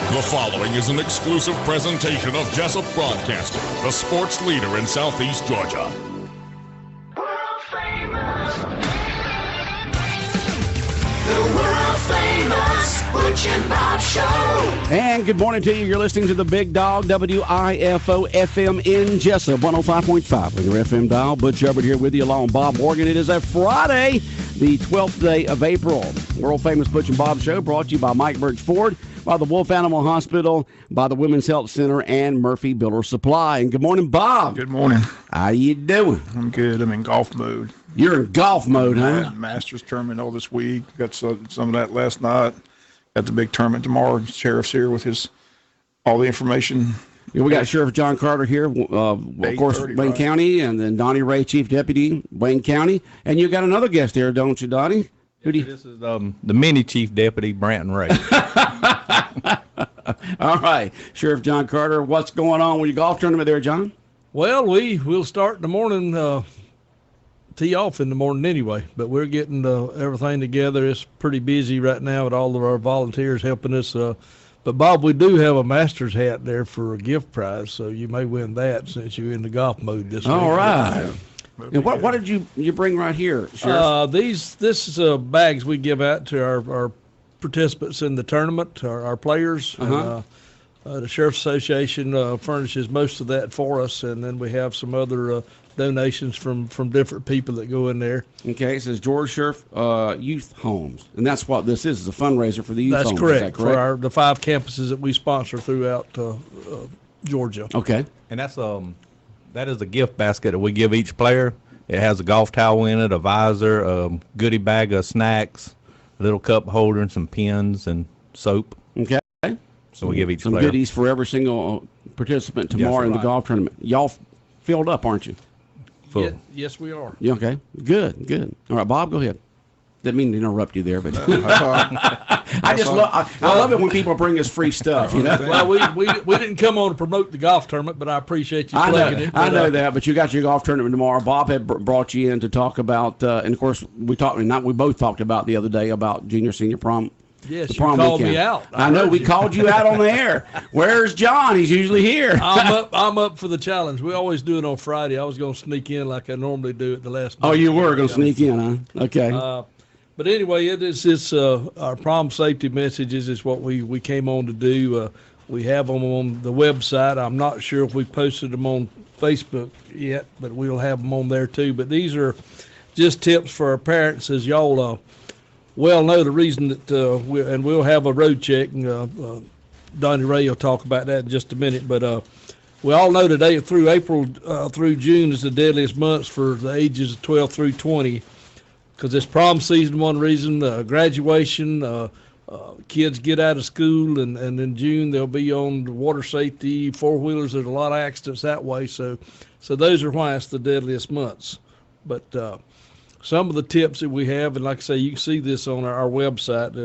The following is an exclusive presentation of Jesup Broadcasting, the sports leader in Southeast Georgia. World famous. The world famous Butch and Bob Show. And good morning to you. You're listening to the Big Dog, WIFO FM in Jesup, 105.5 on your FM dial. Butch Hubbard here with you along Bob Morgan. It is a Friday, the 12th day of April. World famous Butch and Bob Show brought to you by Mike Birch Ford, by the Wolf Animal Hospital, by the Women's Health Center, and Murphy Builder Supply. And good morning, Bob. Good morning. How you doing? I'm good. I'm in golf mode. You're in golf mode, huh? Masters tournament all this week. Got some of that last night. Got the big tournament tomorrow. Sheriff's here with all the information. Yeah, we got Sheriff John Carter here, of course, Wayne County, and then Donnie Ray, Chief Deputy, Wayne County. And you got another guest here, don't you, Donnie? This is the mini Chief Deputy, Branton Ray. All right, Sheriff John Carter, what's going on with your golf tournament there, John? Well, we'll start in the morning, tee off in the morning anyway, but we're getting everything together. It's pretty busy right now with all of our volunteers helping us. But, Bob, we do have a Masters hat there for a gift prize, so you may win that since you're in the golf mode this week. All right. And what did you bring right here, Sheriff? This is bags we give out to our participants in the tournament, our players. Uh-huh. The Sheriff's Association furnishes most of that for us, and then we have some other donations from different people that go in there. Okay, it says George Sheriff Youth Homes, and that's what this is a fundraiser for the youth That's homes. correct. Is that correct? For the 5 campuses that we sponsor throughout Georgia. Okay. And that is a gift basket that we give each player. It has a golf towel in it, a visor, a goodie bag of snacks, a little cup holder, and some pens and soap. Okay. So we give each some player. goodies for every single participant tomorrow in the golf tournament. Y'all filled up, aren't you? Full. Yeah, yes, we are. Yeah, okay. Good. All right, Bob, go ahead. Didn't mean to interrupt you there, but I love it when people bring us free stuff. You know. Well, we didn't come on to promote the golf tournament, but I appreciate you plugging it. I know that, but you got your golf tournament tomorrow. Bob had brought you in to talk about, and of course we both talked about the other day about junior senior prom. Yes, you prom called weekend. me out. I know we called you out on the air. Where's John? He's usually here. I'm up for the challenge. We always do it on Friday. I was going to sneak in like I normally do at the last. Oh, you were going to sneak in, huh? Okay. But anyway, it's our prom safety messages is what we came on to do. We have them on the website. I'm not sure if we posted them on Facebook yet, but we'll have them on there too. But these are just tips for our parents, as y'all well know the reason that we'll have a road check. And Donnie Ray will talk about that in just a minute. But we all know today through April through June is the deadliest months for the ages of 12 through 20. Because it's prom season, one reason, graduation, kids get out of school, and in June they'll be on water safety, four-wheelers. There's a lot of accidents that way, so those are why it's the deadliest months. But some of the tips that we have, and like I say, you can see this on our website.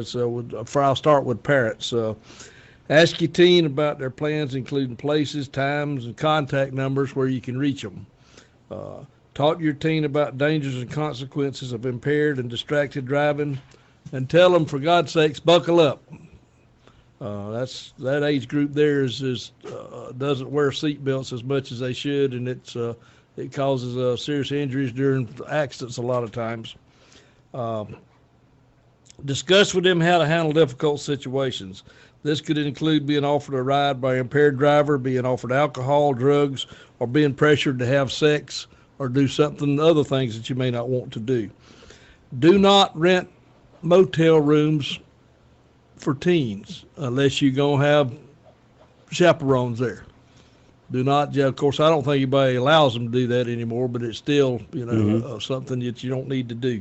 I'll start with parents. Ask your teen about their plans, including places, times, and contact numbers where you can reach them. Talk to your teen about dangers and consequences of impaired and distracted driving, and tell them, for God's sakes, buckle up. That age group there doesn't wear seatbelts as much as they should, and it causes serious injuries during accidents a lot of times. Discuss with them how to handle difficult situations. This could include being offered a ride by an impaired driver, being offered alcohol, drugs, or being pressured to have sex or do other things that you may not want to do. Do not rent motel rooms for teens unless you're going to have chaperones there. Do not, of course, I don't think anybody allows them to do that anymore, but it's still, something that you don't need to do.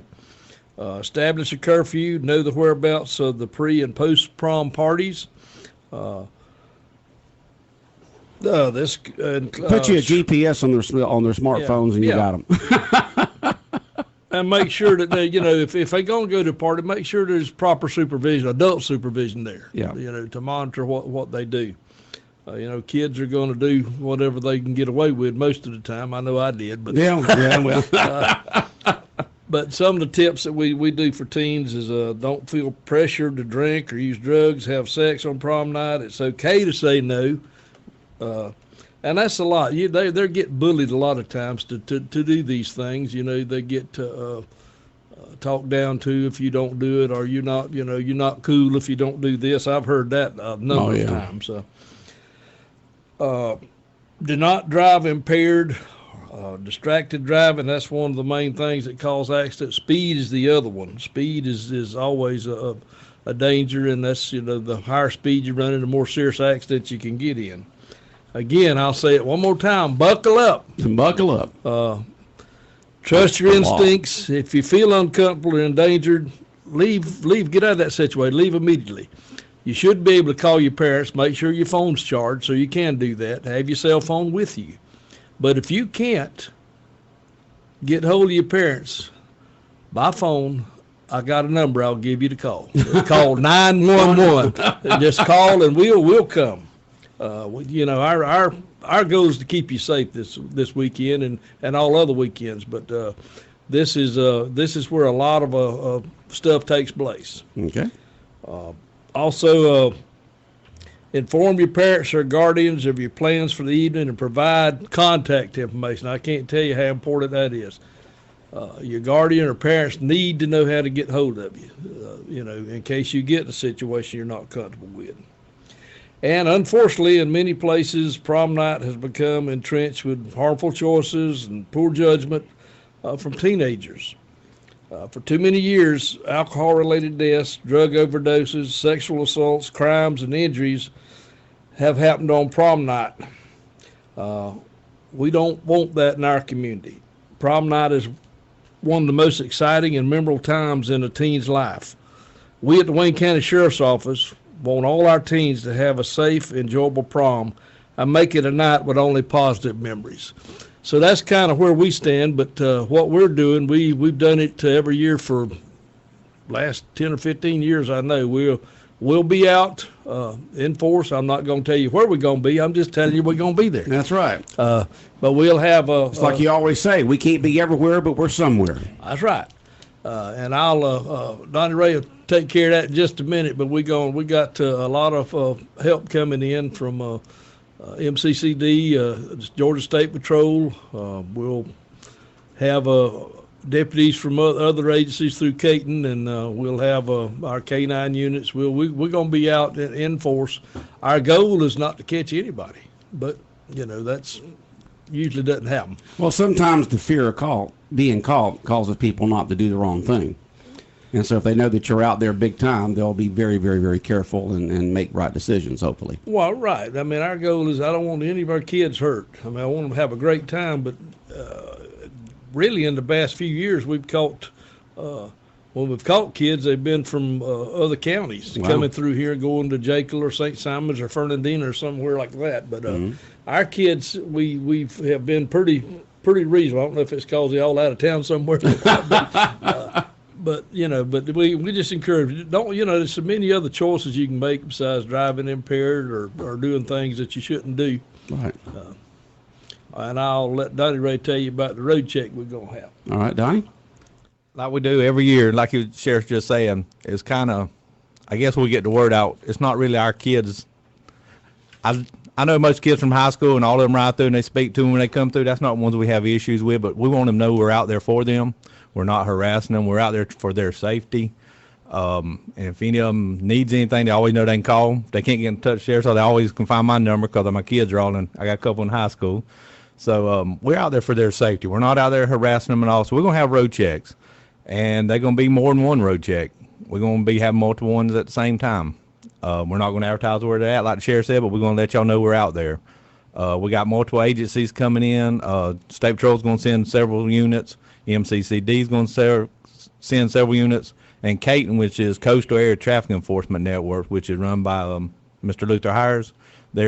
Establish a curfew, know the whereabouts of the pre- and post-prom parties. Put you a GPS on their smartphones, and you got them. And make sure that they, if they're going to go to a party, make sure there's proper supervision, adult supervision there. Yeah. To monitor what they do. Kids are going to do whatever they can get away with most of the time. I know I did, but yeah, well. But some of the tips that we do for teens is don't feel pressured to drink or use drugs, have sex on prom night. It's okay to say no. And that's a lot. They get bullied a lot of times to do these things. They get talked down to if you don't do it, or you're not cool if you don't do this. I've heard that a number of times. Do not drive impaired. Distracted driving, that's one of the main things that cause accidents. Speed is the other one. Speed is always a danger, and that's, the higher speed you run, the more serious accidents you can get in. Again, I'll say it one more time, buckle up. Buckle up. Trust your instincts. If you feel uncomfortable or endangered, leave, get out of that situation, leave immediately. You should be able to call your parents, make sure your phone's charged so you can do that. Have your cell phone with you. But if you can't get hold of your parents by phone, I got a number I'll give you to call. Call 911. Just call and we'll come. Our goal is to keep you safe this weekend and all other weekends. But this is where a lot of stuff takes place. Okay. Also, inform your parents or guardians of your plans for the evening and provide contact information. I can't tell you how important that is. Your guardian or parents need to know how to get hold of you, in case you get in a situation you're not comfortable with. And unfortunately, in many places, prom night has become entrenched with harmful choices and poor judgment from teenagers. For too many years, alcohol-related deaths, drug overdoses, sexual assaults, crimes, and injuries have happened on prom night. We don't want that in our community. Prom night is one of the most exciting and memorable times in a teen's life. We at the Wayne County Sheriff's Office want all our teens to have a safe, enjoyable prom and make it a night with only positive memories. So that's kind of where we stand, but what we're doing, we've done it every year for last 10 or 15 years, I know. We'll be out in force. I'm not going to tell you where we're going to be. I'm just telling you we're going to be there. That's right. But we'll have it's like you always say, we can't be everywhere, but we're somewhere. That's right. And I'll Donnie Ray will take care of that in just a minute, but we got a lot of help coming in from MCCD, Georgia State Patrol. We'll have deputies from other agencies through Caton, and we'll have our K-9 units. We're going to be out in force. Our goal is not to catch anybody, but that's usually doesn't happen. Well, sometimes the fear of being caught causes people not to do the wrong thing. And so if they know that you're out there big time, they'll be very, very, very careful and make right decisions, hopefully. Well, right. I mean, our goal is I don't want any of our kids hurt. I mean, I want them to have a great time, but really in the past few years we've caught, when we've caught kids, they've been from other counties coming through here, going to Jekyll or St. Simons or Fernandina or somewhere like that. But our kids, we have been pretty reasonable. I don't know if it's because they're all out of town somewhere. But we just encourage, there's so many other choices you can make besides driving impaired or doing things that you shouldn't do. Right. And I'll let Donnie Ray tell you about the road check we're going to have. All right, Donnie? Like we do every year, like the sheriff's just saying, it's kind of, I guess we get the word out. It's not really our kids. I know most kids from high school and all of them ride through and they speak to them when they come through. That's not ones we have issues with, but we want them to know we're out there for them. We're not harassing them. We're out there for their safety. And if any of them needs anything, they always know they can call. If they can't get in touch with the sheriff, so they always can find my number because my kids are all in. I got a couple in high school. So we're out there for their safety. We're not out there harassing them at all. So we're going to have road checks. And they're going to be more than one road check. We're going to be having multiple ones at the same time. We're not going to advertise where they're at, like the sheriff said, but we're going to let y'all know we're out there. We got multiple agencies coming in. State Patrol's going to send several units. MCCD's going to send several units. And Caton, which is Coastal Area Traffic Enforcement Network, which is run by Mr. Luther Hires,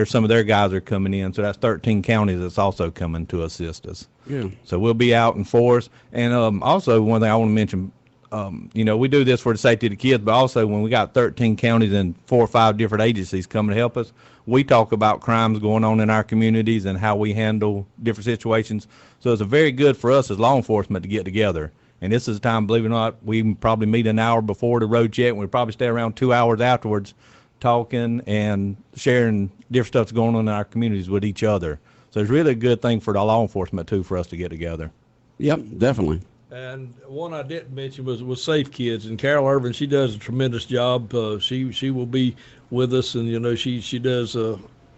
some of their guys are coming in. So that's 13 counties that's also coming to assist us. Yeah. So we'll be out in force. And also one thing I want to mention, we do this for the safety of the kids, but also when we got 13 counties and 4 or 5 different agencies coming to help us, we talk about crimes going on in our communities and how we handle different situations. So it's very good for us as law enforcement to get together And this is the time, believe it or not, we probably meet an hour before the road check, and we probably stay around 2 hours afterwards talking and sharing different stuff that's going on in our communities with each other. So it's really a good thing for the law enforcement, too, for us to get together. Yep, definitely. And one I didn't mention was Safe Kids, and Carol Irvin. She does a tremendous job. She will be with us, and she does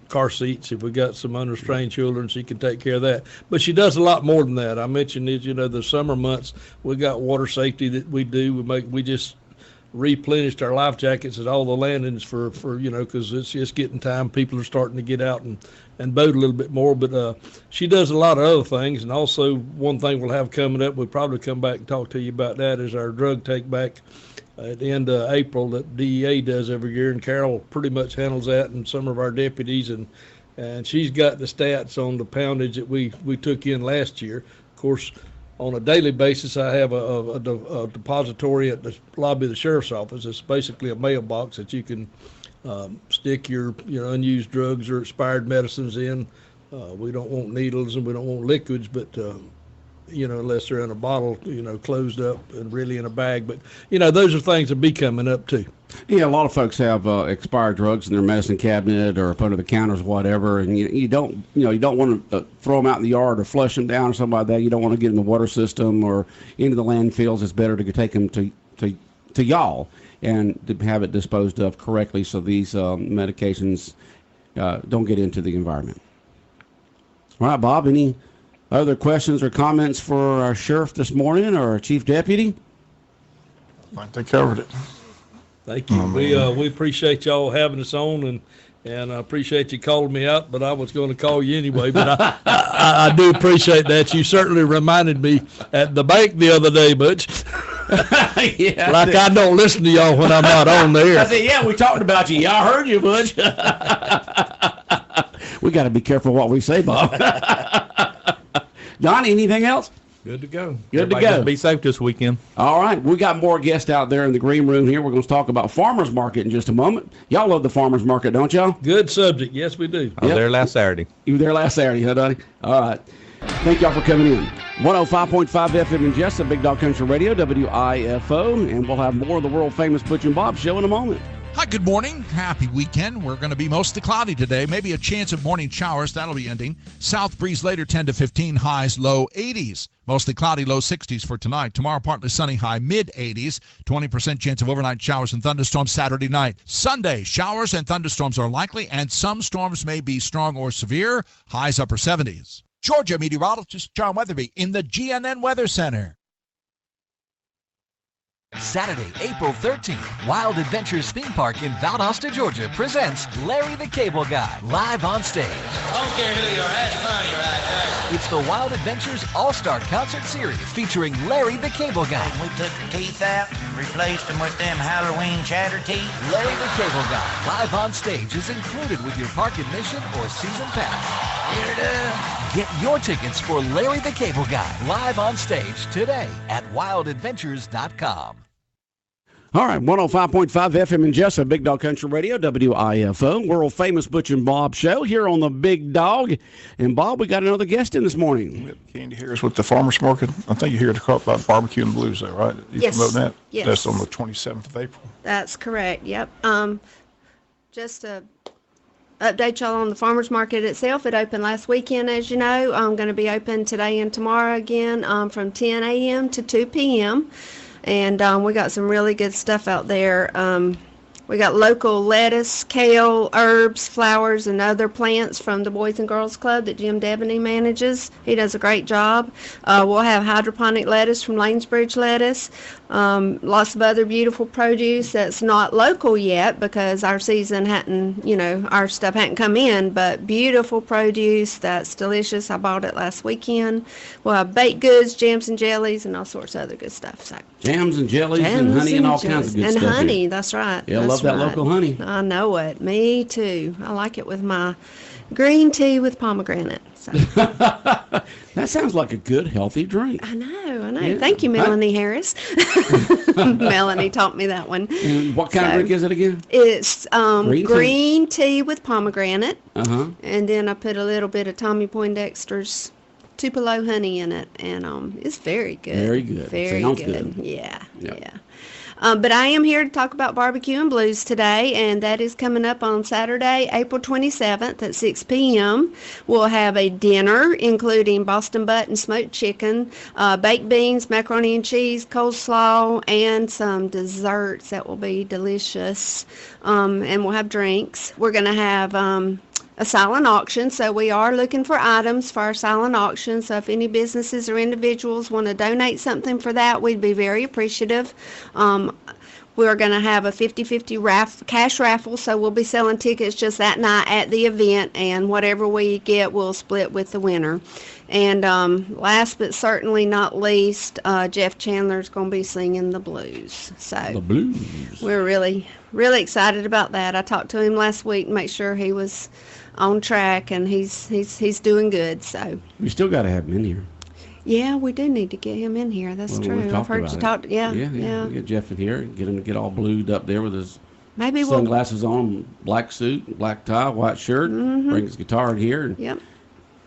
car seats. If we got some unrestrained children, she can take care of that. But she does a lot more than that. I mentioned it. The summer months we got water safety that we do. We just replenished our life jackets at all the landings for because it's just getting time. People are starting to get out and boat a little bit more, but she does a lot of other things. And also one thing we'll have coming up, we'll probably come back and talk to you about that, is our drug take back at the end of April that DEA does every year, and Carol pretty much handles that, and some of our deputies, and she's got the stats on the poundage that we took in last year. Of course, on a daily basis, I have a depository at the lobby of the sheriff's office. It's basically a mailbox that you can stick your unused drugs or expired medicines in. We don't want needles and we don't want liquids, but unless they're in a bottle, closed up and really in a bag. But those are things that be coming up too. Yeah, a lot of folks have expired drugs in their medicine cabinet or up under the counters, whatever, and you don't want to throw them out in the yard or flush them down or something like that. You don't want to get in the water system or into the landfills. It's better to take them to y'all and to have it disposed of correctly, so these medications don't get into the environment. All right, Bob, any other questions or comments for our sheriff this morning or our chief deputy? I think they covered it. Thank you. We appreciate y'all having us on, and I appreciate you calling me out, but I was going to call you anyway. But I do appreciate that. You certainly reminded me at the bank the other day, Butch. Yeah, like I don't listen to y'all when I'm not on there. I said, yeah, we talked about you. Yeah, I heard you, Butch. We got to be careful what we say, Bob. Don, anything else? Good to go. Good to Everybody go. Be safe this weekend. All right. We got more guests out there in the green room here. We're going to talk about farmers market in just a moment. Y'all love the farmers market, don't y'all? Good subject. Yes, we do. I was there last Saturday. You were there last Saturday, huh, Donnie? All right. Thank y'all for coming in. 105.5 FM in Jesup, Big Dog Country Radio, WIFO, and we'll have more of the world-famous Butch and Bob Show in a moment. Hi, good morning. Happy weekend. We're going to be mostly cloudy today. Maybe a chance of morning showers. That'll be ending. South breeze later, 10 to 15, highs, low 80s. Mostly cloudy, low 60s for tonight. Tomorrow, partly sunny, high mid-80s. 20% chance of overnight showers and thunderstorms Saturday night. Sunday, showers and thunderstorms are likely, and some storms may be strong or severe. Highs upper 70s. Georgia meteorologist John Weatherby in the GNN Weather Center. Saturday, April 13th, Wild Adventures Theme Park in Valdosta, Georgia presents Larry the Cable Guy live on stage. Don't care who you are, that's funny right there. It's the Wild Adventures All-Star Concert Series featuring Larry the Cable Guy. We took the teeth out and replaced them with them Halloween chatter teeth. Larry the Cable Guy live on stage is included with your park admission or season pass. Here it is. Get your tickets for Larry the Cable Guy live on stage today at wildadventures.com. All right, 105.5 FM in Jesup, Big Dog Country Radio, WIFO, world-famous Butch and Bob Show here on the Big Dog. And, Bob, we got another guest in this morning. Candy Harris with the farmers market. I think you're here to talk about barbecue and blues, though, right? You Yes. promoting that? Yes. That's on the 27th of April. That's correct. Yep. Just to update y'all on the farmers market itself, it opened last weekend, as you know. I'm going to be open today and tomorrow again from 10 a.m. to 2 p.m. And we got some really good stuff out there. We got local lettuce, kale, herbs, flowers, and other plants from the Boys and Girls Club that Jim Devaney manages. He does a great job. We'll have hydroponic lettuce from Lanesbridge Lettuce. Lots of other beautiful produce that's not local yet because our season hadn't, our stuff hadn't come in, but beautiful produce that's delicious. I bought it last weekend. We'll have baked goods, jams and jellies, and all sorts of other good stuff. So Jams and jellies and honey and all kinds of good and stuff. And honey, here. that's right. Yeah, that's love that right. local honey. I know it. Me too. I like it with my green tea with pomegranate. So. That sounds like a good, healthy drink. I know. Yeah. Thank you, Melanie Harris. Melanie taught me that one. And what kind of drink is it again? It's green tea with pomegranate. Uh-huh. And then I put a little bit of Tommy Poindexter's Tupelo honey in it, and it's very good. Very good. Very Sounds good. good. Yeah, Yep. yeah. But I am here to talk about Barbecue and Blues today, and that is coming up on Saturday, April 27th at 6 p.m. We'll have a dinner including Boston butt and smoked chicken, baked beans, macaroni and cheese, coleslaw, and some desserts that will be delicious. And we'll have drinks. We're going to have a silent auction, so we are looking for items for our silent auction. So if any businesses or individuals want to donate something for that, we'd be very appreciative. We're going to have a 50-50 cash raffle, so we'll be selling tickets just that night at the event, and whatever we get, we'll split with the winner. And last but certainly not least, Jeff Chandler's going to be singing the blues. So The blues. we're really, really excited about that. I talked to him last week to make sure he was on track, and he's doing good. So We still got to have him in here. yeah, we do need to get him in here. That's Well, true. we've I've talked heard about you it. talk. Yeah. We'll get Jeff in here and get him to get all blued up there with his Maybe we'll. sunglasses on, black suit, black tie, white shirt. Bring his guitar in here and Yep.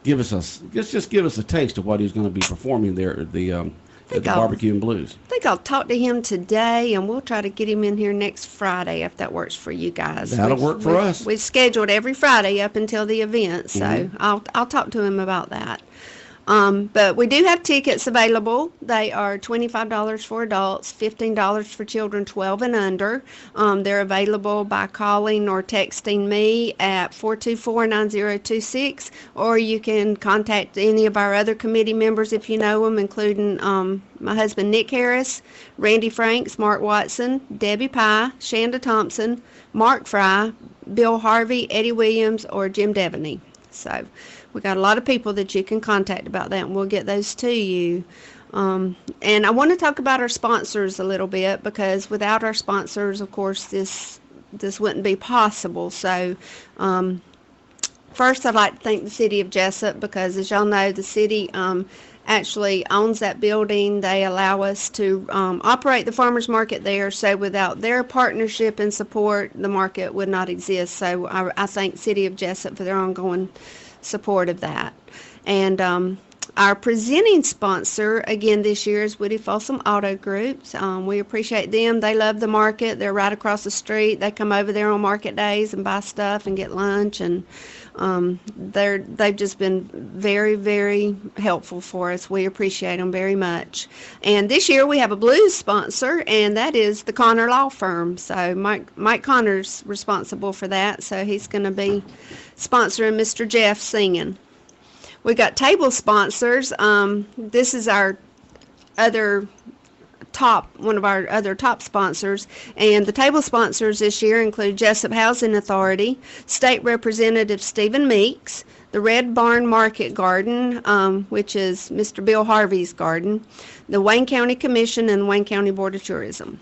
give us just give us a taste of what he's going to be performing there at the Barbecue and Blues. I think I'll talk to him today, and we'll try to get him in here next Friday if that works for you guys. That'll work for us. We've scheduled every Friday up until the event, so Mm-hmm. I'll talk to him about that. But we do have tickets available. They are $25 for adults, $15 for children 12 and under. They're available by calling or texting me at 424-9026, or you can contact any of our other committee members if you know them, including my husband Nick Harris, Randy Franks, Mark Watson, Debbie Pye, Shanda Thompson, Mark Fry, Bill Harvey, Eddie Williams, or Jim Devaney. So we got a lot of people that you can contact about that, and we'll get those to you. And I want to talk about our sponsors a little bit, because without our sponsors, of course, this wouldn't be possible. So first, I'd like to thank the City of Jesup, because as y'all know, the city actually owns that building. They allow us to operate the farmers market there, so without their partnership and support, the market would not exist. So I thank City of Jesup for their ongoing support of that. And our presenting sponsor again this year is Woody Folsom Auto Group. We appreciate them. They love the market. They're right across the street. They come over there on market days and buy stuff and get lunch, and they've just been very, very helpful for us. We appreciate them very much. And this year we have a blues sponsor, and that is the Connor Law Firm. So Mike Connor's responsible for that. So he's going to be sponsoring Mr. Jeff singing. We got table sponsors. This is our one of our other top sponsors, and the table sponsors this year include Jesup Housing Authority, State Representative Stephen Meeks, the Red Barn Market Garden, which is Mr. Bill Harvey's garden, the Wayne County Commission, and the Wayne County Board of Tourism.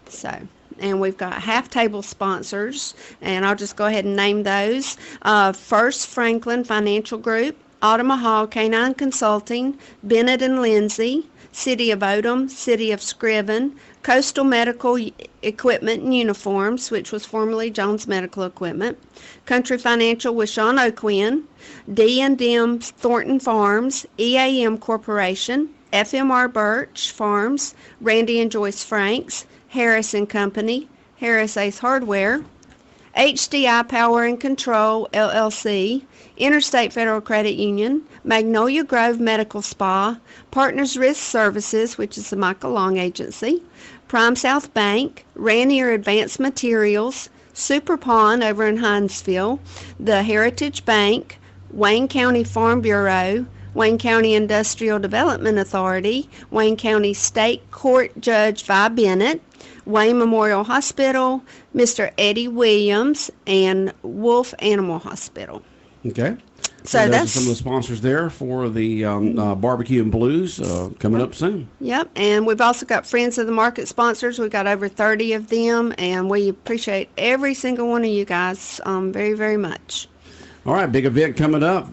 So, and we've got half table sponsors, and I'll just go ahead and name those. First Franklin Financial Group, Autumn Hall Canine Consulting, Bennett and Lindsay, City of Odom, City of Scriven, Coastal Medical Equipment and Uniforms, which was formerly Jones Medical Equipment, Country Financial with Sean O'Quinn, D&M Thornton Farms, EAM Corporation, FMR Birch Farms, Randy and Joyce Franks, Harris and Company, Harris Ace Hardware, HDI Power and Control, LLC, Interstate Federal Credit Union, Magnolia Grove Medical Spa, Partners Risk Services, which is the Michael Long Agency, Prime South Bank, Rainier Advanced Materials, Super Pond over in Hinesville, the Heritage Bank, Wayne County Farm Bureau, Wayne County Industrial Development Authority, Wayne County State Court Judge Vi Bennett, Wayne Memorial Hospital, Mr. Eddie Williams, and Wolf Animal Hospital. Okay. So those that's are some of the sponsors there for the Barbecue and Blues coming up soon. Yep, and we've also got Friends of the Market sponsors. We've got over 30 of them, and we appreciate every single one of you guys very, very much. All right, big event coming up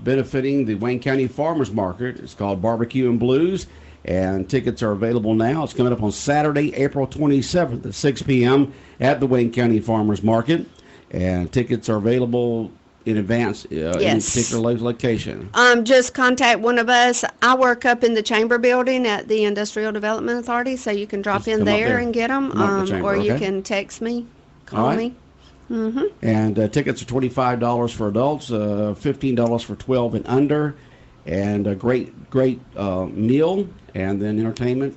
benefiting the Wayne County Farmers Market. It's called Barbecue and Blues, and tickets are available now. It's coming up on Saturday, April 27th at 6 p.m. at the Wayne County Farmers Market, and tickets are available in advance in a Yes. particular location? Just contact one of us. I work up in the chamber building at the Industrial Development Authority, so you can drop Just in come up there there. and get them, Come up to the chamber, or you okay. can text me, All call right. me. Mm-hmm. And tickets are $25 for adults, $15 for 12 and under, and a great meal, and then entertainment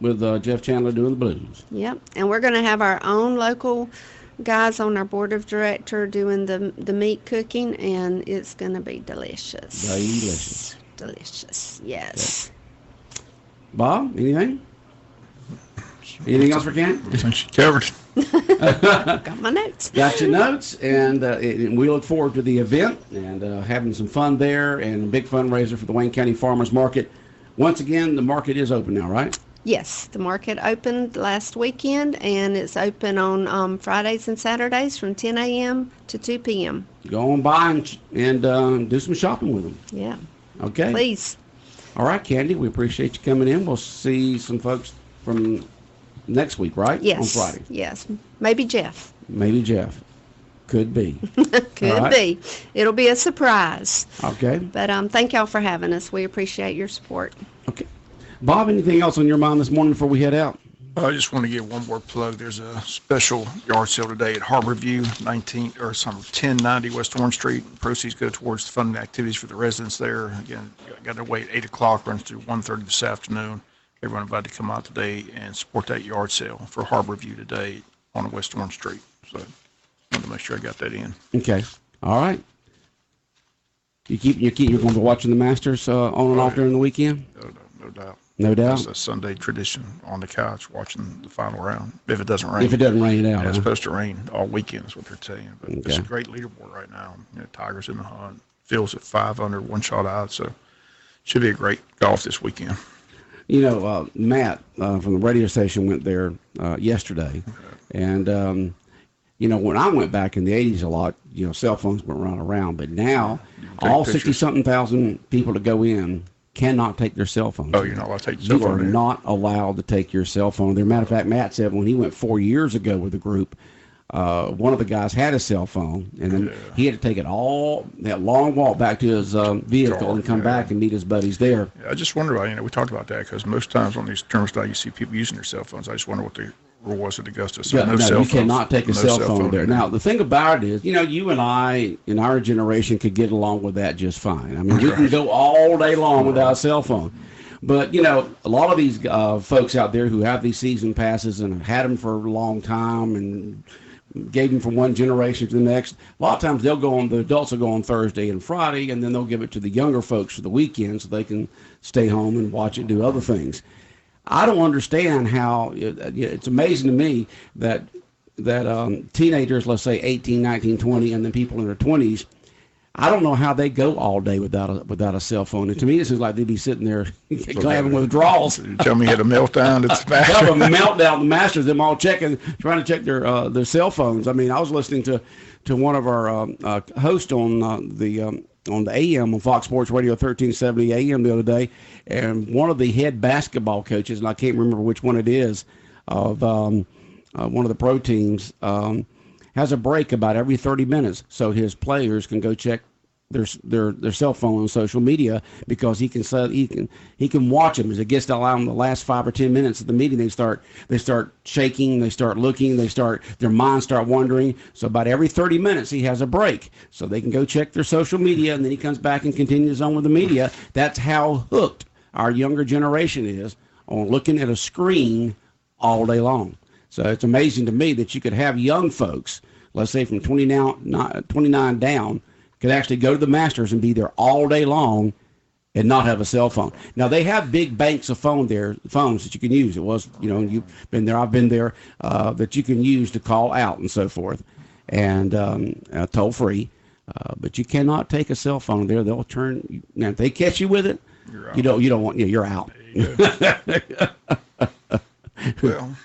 with Jeff Chandler doing the blues. Yep. And we're going to have our own local guys on our board of director doing the meat cooking, and it's going to be delicious. Delicious. Delicious. Yes. Bob, anything? Anything else for Ken? I think she covered it. Got my notes. Got your notes, and we look forward to the event and having some fun there, and a big fundraiser for the Wayne County Farmers Market. Once again, the market is open now, right? Yes, the market opened last weekend, and it's open on Fridays and Saturdays from 10 a.m. to 2 p.m. Go on by and do some shopping with them. Yeah. Okay. Please. All right, Candy, we appreciate you coming in. We'll see some folks from next week, right? Yes. On Friday. Yes. Maybe Jeff. Maybe Jeff. Could be. Could All right. be. It'll be a surprise. Okay. But thank y'all for having us. We appreciate your support. Okay. Bob, anything else on your mind this morning before we head out? I just want to give one more plug. There's a special yard sale today at Harborview, 1090 West Orange Street. Proceeds go towards funding activities for the residents there. Again, got to wait 8 o'clock, runs through 1:30 this afternoon. Everyone invited to come out today and support that yard sale for Harborview today on West Orange Street. So wanted to make sure I got that in. Okay. All right. You're going to be watching the Masters on and off during the weekend? No doubt. No doubt. That's a Sunday tradition on the couch watching the final round. If it doesn't rain. If it doesn't rain it out. Yeah, it's huh? supposed to rain all weekend is what they're telling you. But it's Okay. a great leaderboard right now. Tigers in the hunt. Phil's at 5 under, 1 shot out. So should be a great golf this weekend. Matt from the radio station went there yesterday. And, when I went back in the 80s a lot, cell phones weren't running around. But now, all 60-something thousand people to go in cannot take their cell phones. Oh, you're not allowed to take your cell You are phone in. not allowed to take your cell phone. As a matter of fact, Matt said when he went 4 years ago with the group, one of the guys had a cell phone, and then he had to take it all, that long walk back to his vehicle and come back and meet his buddies there. Yeah, I just wonder, we talked about that because most times on these tournaments now you see people using their cell phones. I just wonder what the rule was at Augusta. So No, cell you phones, cannot take a no cell phone there. in Now, the thing about it is, you and I, in our generation, could get along with that just fine. I mean, we can go all day long without a cell phone. But, a lot of these folks out there who have these season passes and have had them for a long time and gave them from one generation to the next, a lot of times the adults will go on Thursday and Friday, and then they'll give it to the younger folks for the weekend so they can stay home and watch it and do other things. I don't understand how it's amazing to me that teenagers, let's say 18, 19, 20, and then people in their 20s, I don't know how they go all day without a cell phone. And to me, it seems like they'd be sitting there having withdrawals. You tell me you had a meltdown at the Masters. Have a meltdown. The Masters, them all trying to check their cell phones. I mean, I was listening to one of our hosts on the AM on Fox Sports Radio 1370 AM the other day, and one of the head basketball coaches, and I can't remember which one it is, of one of the pro teams, has a break about every 30 minutes so his players can go check their cell phone on social media, because he can watch them as it gets to allow them the last 5 or 10 minutes of the meeting. They start shaking, they start looking, their minds start wandering. So about every 30 minutes he has a break so they can go check their social media, and then he comes back and continues on with the media. That's how hooked our younger generation is on looking at a screen all day long. So it's amazing to me that you could have young folks, let's say from 29 down, could actually go to the Masters and be there all day long and not have a cell phone. Now, they have big banks of phones that you can use. It was, you've been there, I've been there, that you can use to call out and so forth, and toll free. But you cannot take a cell phone there. They'll turn. Now, if they catch you with it, you're out. Well.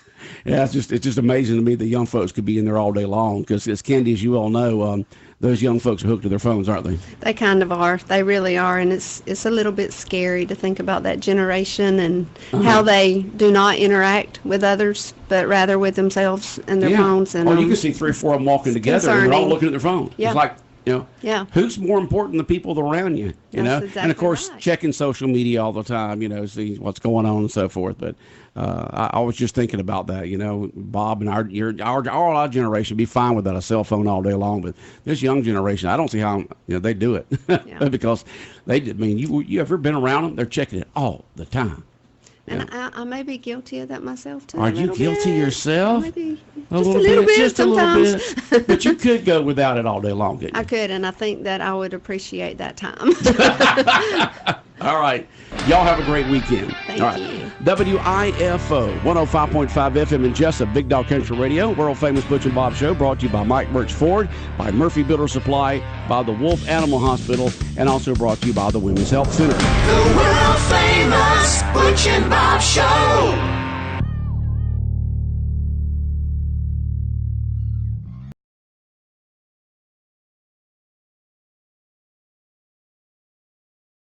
Yeah, it's just amazing to me that young folks could be in there all day long, because as Candy, as you all know, those young folks are hooked to their phones, aren't they? They kind of are. They really are, and it's a little bit scary to think about that generation and how they do not interact with others, but rather with themselves and their phones. And you can see 3 or 4 of them walking together, and they're all looking at their phone. Yeah. It's like You know, Yeah. who's more important than the people around you? You know, That's and of course, exactly right. checking social media all the time. You know, see what's going on and so forth. But I was just thinking about that. You know, Bob and our generation be fine without a cell phone all day long, but this young generation, I don't see how they do it because I mean, you ever been around them? They're checking it all the time. And I may be guilty of that myself too. Are you guilty yourself? Maybe A just a little bit just sometimes. a little bit. But you could go without it all day long, couldn't you? I could, and I think that I would appreciate that time. All right. Y'all have a great weekend. Thank all right. you. WIFO 105.5 FM in Jesup, Big Dog Country Radio, world famous Butch and Bob Show, brought to you by Mike Birch Ford, by Murphy Builder Supply, by the Wolf Animal Hospital, and also brought to you by the Women's Health Center. The world famous Butch and Bob Show.